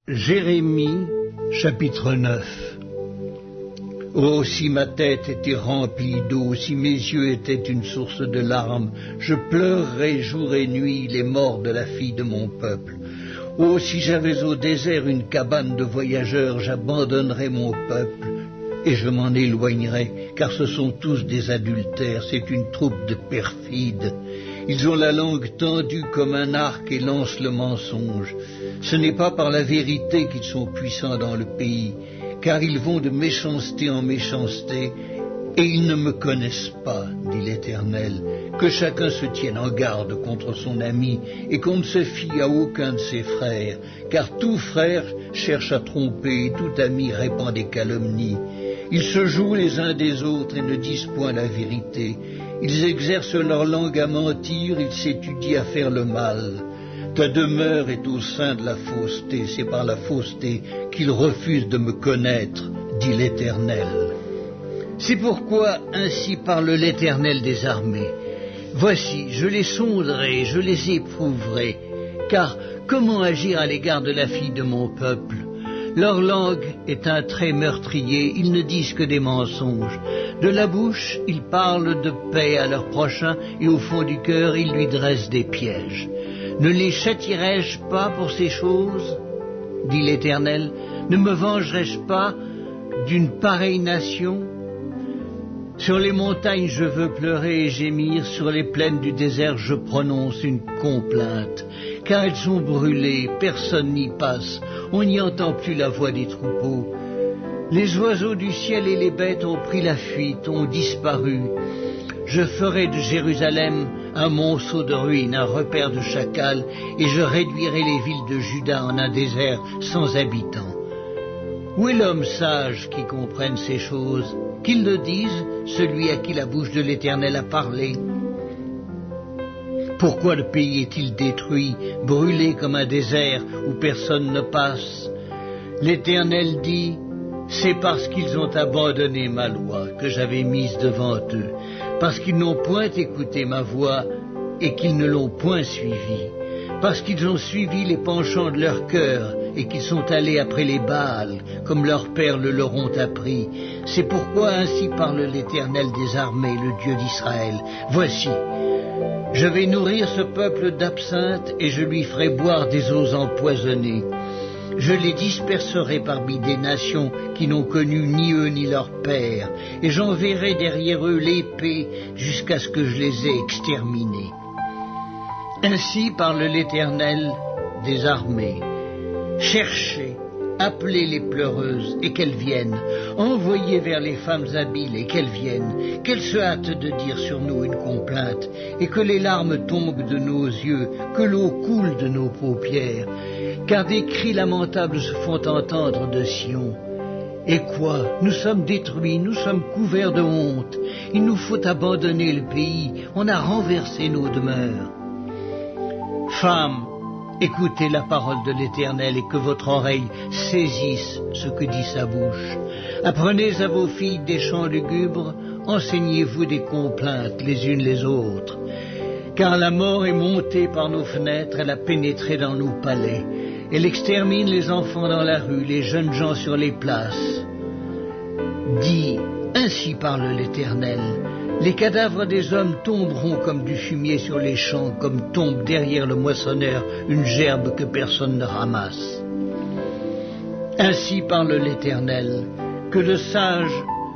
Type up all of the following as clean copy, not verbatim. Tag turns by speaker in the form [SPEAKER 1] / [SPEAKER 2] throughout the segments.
[SPEAKER 1] Jérémie, chapitre 9. Oh, si ma tête était remplie d'eau, si mes yeux étaient une source de larmes, je pleurerais jour et nuit les morts de la fille de mon peuple. Oh, si j'avais au désert une cabane de voyageurs, j'abandonnerais mon peuple et je m'en éloignerais, car ce sont tous des adultères, c'est une troupe de perfides. Ils ont la langue tendue comme un arc et lancent le mensonge. Ce n'est pas par la vérité qu'ils sont puissants dans le pays, car ils vont de méchanceté en méchanceté, et ils ne me connaissent pas, dit l'Éternel. Que chacun se tienne en garde contre son ami, et qu'on ne se fie à aucun de ses frères, car tout frère cherche à tromper, et tout ami répand des calomnies. Ils se jouent les uns des autres et ne disent point la vérité. Ils exercent leur langue à mentir, ils s'étudient à faire le mal. Ta demeure est au sein de la fausseté, c'est par la fausseté qu'ils refusent de me connaître, dit l'Éternel. C'est pourquoi ainsi parle l'Éternel des armées. Voici, je les sonderai, je les éprouverai, car comment agir à l'égard de la fille de mon peuple? Leur langue est un trait meurtrier, ils ne disent que des mensonges. De la bouche, ils parlent de paix à leur prochain, et au fond du cœur, ils lui dressent des pièges. Ne les châtierai-je pas pour ces choses, dit l'Éternel? Ne me vengerai-je pas d'une pareille nation? Sur les montagnes je veux pleurer et gémir, sur les plaines du désert je prononce une complainte, car elles sont brûlées, personne n'y passe, on n'y entend plus la voix des troupeaux. Les oiseaux du ciel et les bêtes ont pris la fuite, ont disparu. Je ferai de Jérusalem un monceau de ruines, un repère de chacals, et je réduirai les villes de Juda en un désert sans habitants. Où est l'homme sage qui comprenne ces choses? Qu'il le dise, celui à qui la bouche de l'Éternel a parlé. Pourquoi le pays est-il détruit, brûlé comme un désert où personne ne passe? L'Éternel dit, c'est parce qu'ils ont abandonné ma loi que j'avais mise devant eux, parce qu'ils n'ont point écouté ma voix et qu'ils ne l'ont point suivie, parce qu'ils ont suivi les penchants de leur cœur et qu'ils sont allés après les Baals, comme leurs pères le leur ont appris. C'est pourquoi ainsi parle l'Éternel des armées, le Dieu d'Israël. Voici, je vais nourrir ce peuple d'absinthe et je lui ferai boire des eaux empoisonnées. Je les disperserai parmi des nations qui n'ont connu ni eux ni leurs pères, et j'enverrai derrière eux l'épée jusqu'à ce que je les ai exterminés. Ainsi parle l'Éternel des armées. Cherchez, appelez les pleureuses et qu'elles viennent, envoyez vers les femmes habiles et qu'elles viennent, qu'elles se hâtent de dire sur nous une complainte, et que les larmes tombent de nos yeux, que l'eau coule de nos paupières, car des cris lamentables se font entendre de Sion. Et quoi? Nous sommes détruits, nous sommes couverts de honte, il nous faut abandonner le pays, on a renversé nos demeures. Femmes, écoutez la parole de l'Éternel et que votre oreille saisisse ce que dit sa bouche. Apprenez à vos filles des chants lugubres, enseignez-vous des complaintes les unes les autres. Car la mort est montée par nos fenêtres, elle a pénétré dans nos palais. Elle extermine les enfants dans la rue, les jeunes gens sur les places. Dis, ainsi parle l'Éternel. Les cadavres des hommes tomberont comme du fumier sur les champs, comme tombe derrière le moissonneur une gerbe que personne ne ramasse. Ainsi parle l'Éternel, que le sage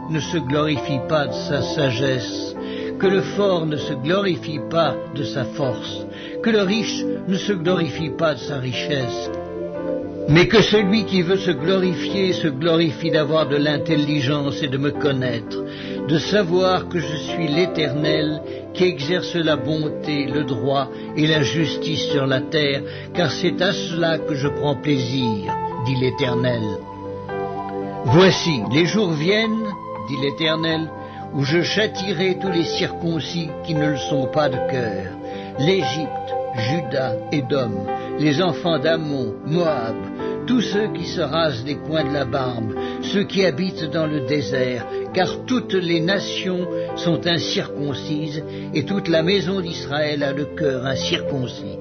[SPEAKER 1] ne se glorifie pas de sa sagesse, que le fort ne se glorifie pas de sa force, que le riche ne se glorifie pas de sa richesse, mais que celui qui veut se glorifie d'avoir de l'intelligence et de me connaître, de savoir que je suis l'Éternel qui exerce la bonté, le droit et la justice sur la terre, car c'est à cela que je prends plaisir, dit l'Éternel. Voici, les jours viennent, dit l'Éternel, où je châtierai tous les circoncis qui ne le sont pas de cœur, l'Égypte, Juda, Édom, les enfants d'Ammon, Moab, tous ceux qui se rasent les coins de la barbe, ceux qui habitent dans le désert, car toutes les nations sont incirconcises et toute la maison d'Israël a le cœur incirconcis.